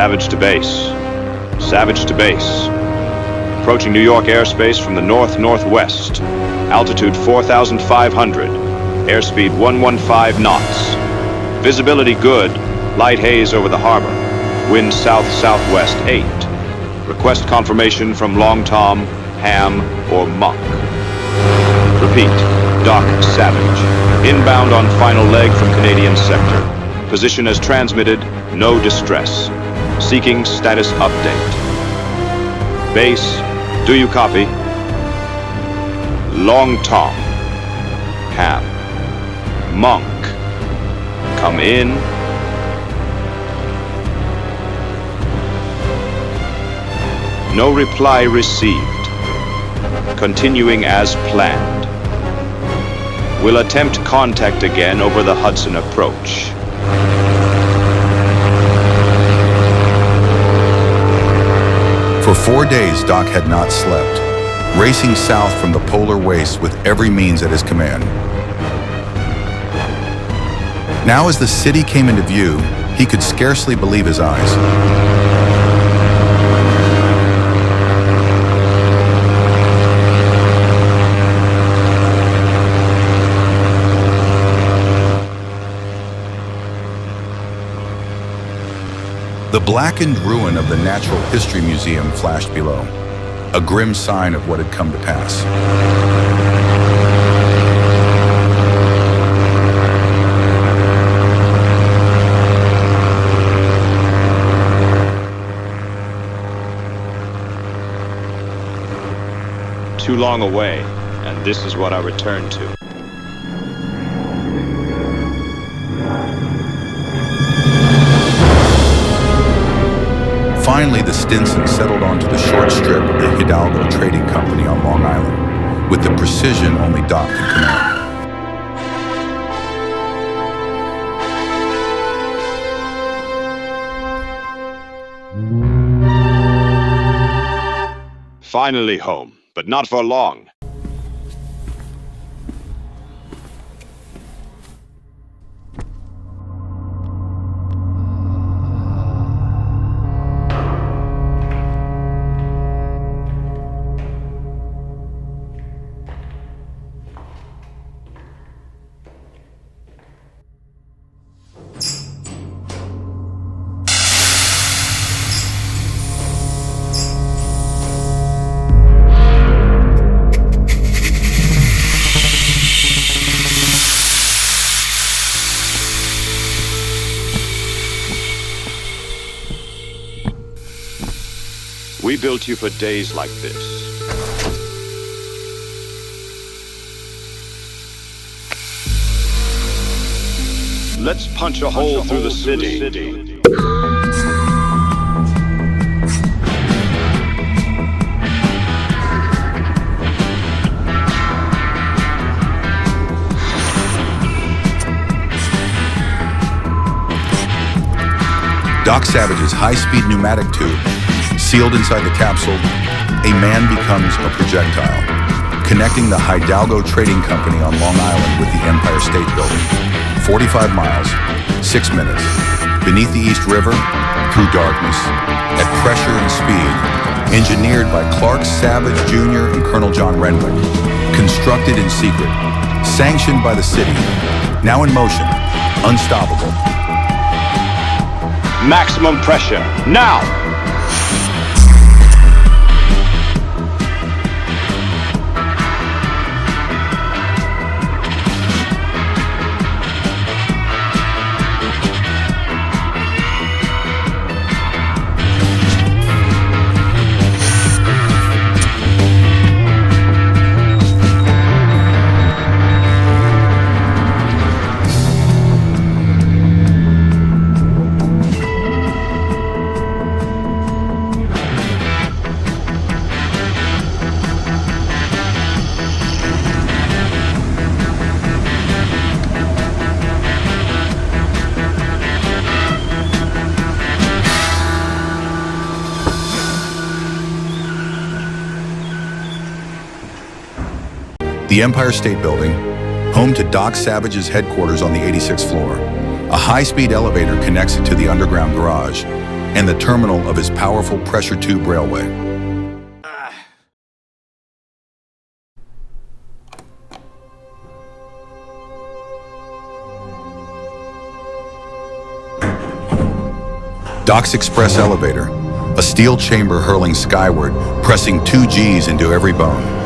Savage to base. Savage to base. Approaching New York airspace from the north-northwest. Altitude 4,500. Airspeed 115 knots. Visibility good. Light haze over the harbor. Wind south-southwest 8. Request confirmation from Long Tom, Ham, or Monk. Repeat. Doc Savage. Inbound on final leg from Canadian sector. Position as transmitted. No distress. Seeking status update. Base. Do you copy? Long Tom. Ham. Monk. Come in. No reply received. Continuing as planned. Will attempt contact again over the Hudson approach. For 4 days, Doc had not slept, racing south from the polar waste with every means at his command. Now as the city came into view, he could scarcely believe his eyes. The blackened ruin of the Natural History Museum flashed below, a grim sign of what had come to pass. Too long away, and this is what I return to. Finally, the Stinson settled onto the short strip of the Hidalgo Trading Company on Long Island, with the precision only Doc could command. Finally home, but not for long. We built you for days like this. Let's punch a hole through the city. Doc Savage's high-speed pneumatic tube. Sealed inside the capsule, a man becomes a projectile, connecting the Hidalgo Trading Company on Long Island with the Empire State Building. 45 miles, 6 minutes, beneath the East River, through darkness, at pressure and speed, engineered by Clark Savage Jr. and Colonel John Renwick, constructed in secret, sanctioned by the city, now in motion, unstoppable. Maximum pressure, now! The Empire State Building, home to Doc Savage's headquarters on the 86th floor. A high-speed elevator connects it to the underground garage. and the terminal of his powerful pressure tube railway. Doc's express elevator, a steel chamber hurling skyward, pressing 2 Gs into every bone.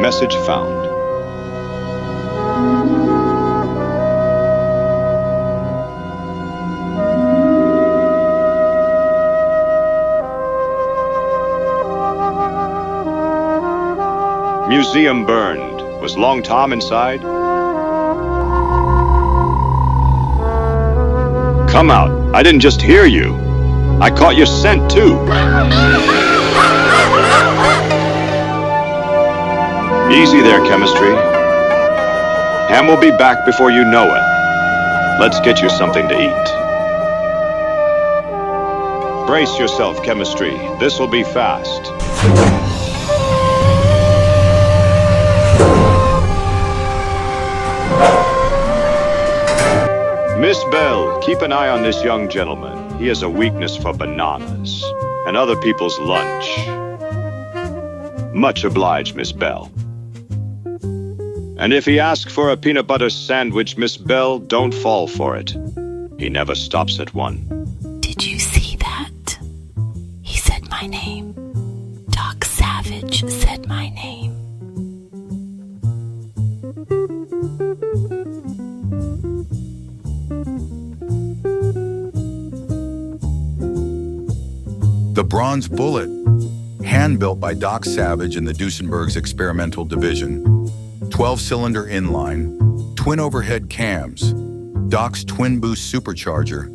Message found. Museum burned. Was Long Tom inside? Come out. I didn't just hear you. I caught your scent too. Easy there, chemistry. Ham will be back before you know it. Let's get you something to eat. Brace yourself, chemistry. This will be fast. Miss Bell, keep an eye on this young gentleman. He has a weakness for bananas and other people's lunch. Much obliged, Miss Bell. And if he asks for a peanut butter sandwich, Miss Bell, don't fall for it. He never stops at one. Did you see that? He said my name. Doc Savage said my name. The Bronze Bullet, hand-built by Doc Savage and the Duesenberg's experimental division. 12-cylinder inline, twin overhead cams, Doc's twin-boost supercharger,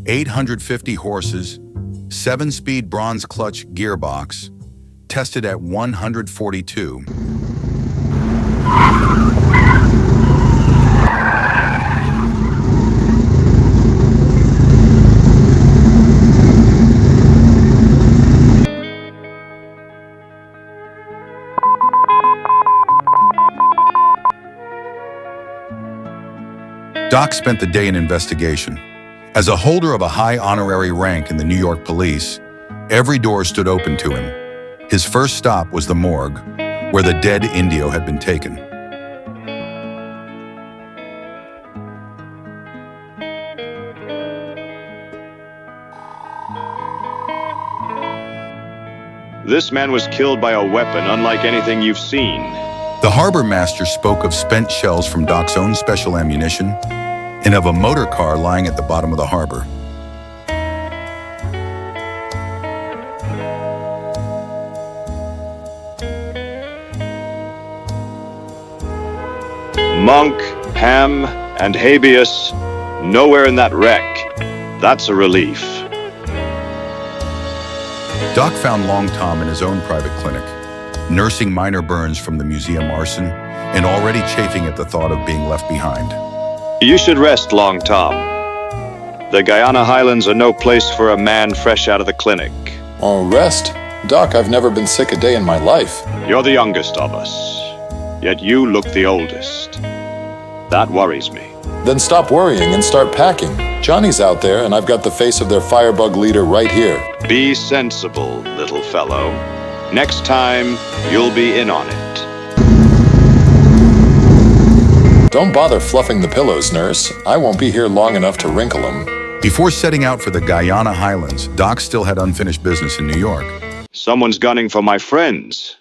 850 horses, 7-speed bronze clutch gearbox, tested at 142. Doc spent the day in investigation. As a holder of a high honorary rank in the New York police, every door stood open to him. His first stop was the morgue, where the dead Indio had been taken. This man was killed by a weapon unlike anything you've seen. The harbor master spoke of spent shells from Doc's own special ammunition and of a motor car lying at the bottom of the harbor. Monk, Ham, and Habeas, nowhere in that wreck. That's a relief. Doc found Long Tom in his own private clinic, nursing minor burns from the museum arson and already chafing at the thought of being left behind. You should rest, Long Tom. The Guyana Highlands are no place for a man fresh out of the clinic. Oh, rest? Doc, I've never been sick a day in my life. You're the youngest of us, yet you look the oldest. That worries me. Then stop worrying and start packing. Johnny's out there, and I've got the face of their firebug leader right here. Be sensible, little fellow. Next time, you'll be in on it. Don't bother fluffing the pillows, nurse. I won't be here long enough to wrinkle them. Before setting out for the Guyana Highlands, Doc still had unfinished business in New York. Someone's gunning for my friends,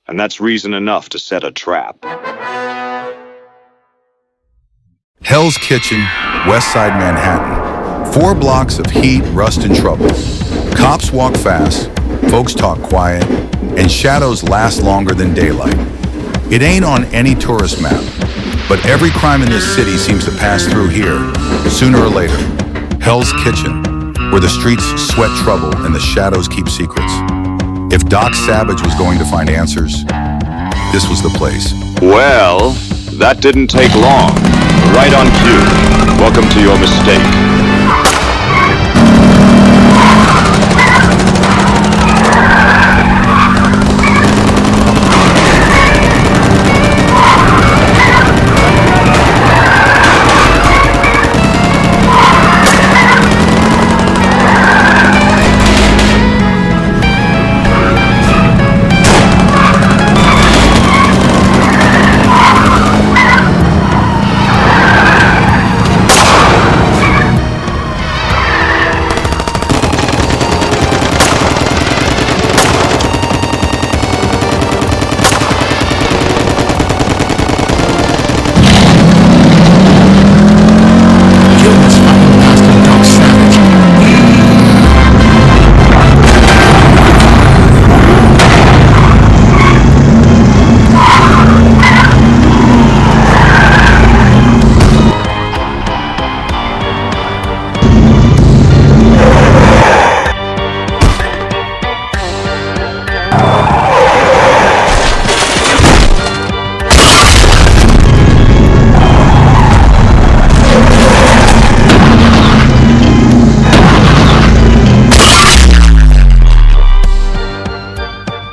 and that's reason enough to set a trap. Hell's Kitchen, West Side Manhattan. 4 blocks of heat, rust, and trouble. Cops walk fast, folks talk quiet, and shadows last longer than daylight. It ain't on any tourist map, but every crime in this city seems to pass through here, sooner or later. Hell's Kitchen, where the streets sweat trouble and the shadows keep secrets. If Doc Savage was going to find answers, this was the place. Well, That didn't take long. Right on cue. Welcome to your mistake.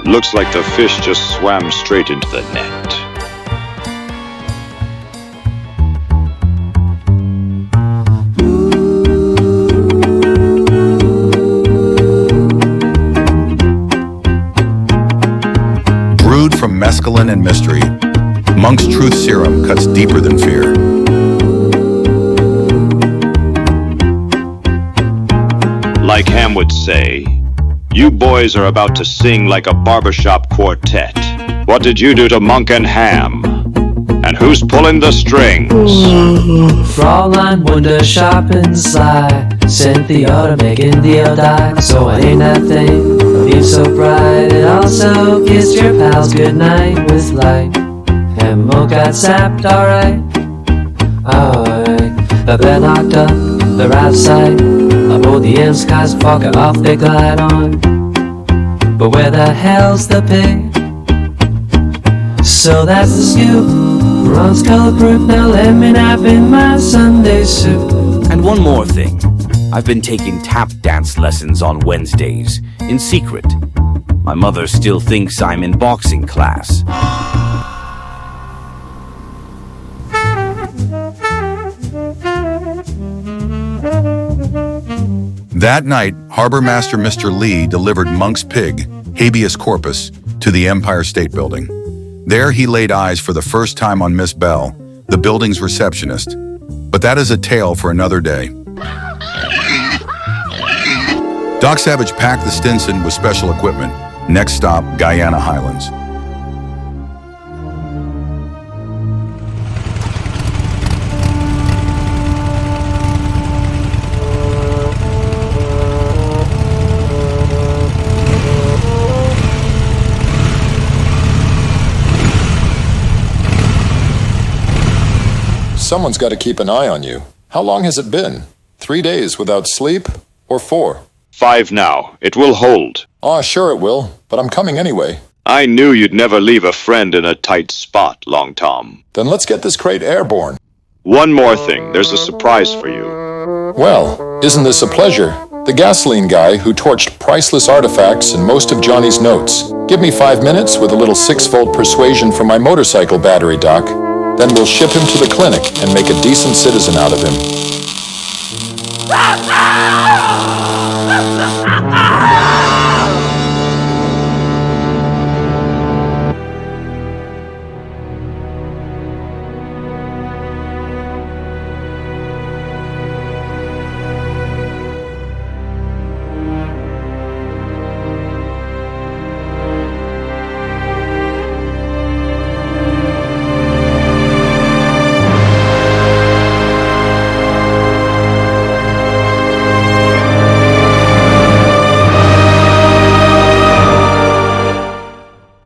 Looks like the fish just swam straight into the net. Brewed from mescaline and mystery, Monk's Truth Serum cuts deeper than fear. Like Ham would say, you boys are about to sing like a barbershop quartet. What did you do to Monk and Ham? And who's pulling the strings? Fraulein wonder sharp and sly, Cynthia to make India die. So it ain't that thing, beam so bright. It also kissed your pals goodnight with light. And Monk got sapped, alright. Alright, but they're knocked up, they're out of sight. Aboard the M skies, fucking off they glide on. But where the hell's the pig? So that's the scoop. Bronze color proof, now let me nap in my Sunday suit. And one more thing. I've been taking tap dance lessons on Wednesdays, in secret. My mother still thinks I'm in boxing class. That night, Harbor Master Mr. Lee delivered Monk's pig, habeas corpus, to the Empire State Building. There he laid eyes for the first time on Miss Bell, the building's receptionist. But that is a tale for another day. Doc Savage packed the Stinson with special equipment. Next stop, Guyana Highlands. Someone's got to keep an eye on you. How long has it been? 3 days without sleep? Or 4? 5 now. It will hold. Oh, sure it will, but I'm coming anyway. I knew you'd never leave a friend in a tight spot, Long Tom. Then let's get this crate airborne. One more thing. There's a surprise for you. Well, isn't this a pleasure? The gasoline guy who torched priceless artifacts and most of Johnny's notes. Give me 5 minutes with a little 6-volt persuasion from my motorcycle battery, Doc. Then we'll ship him to the clinic and make a decent citizen out of him.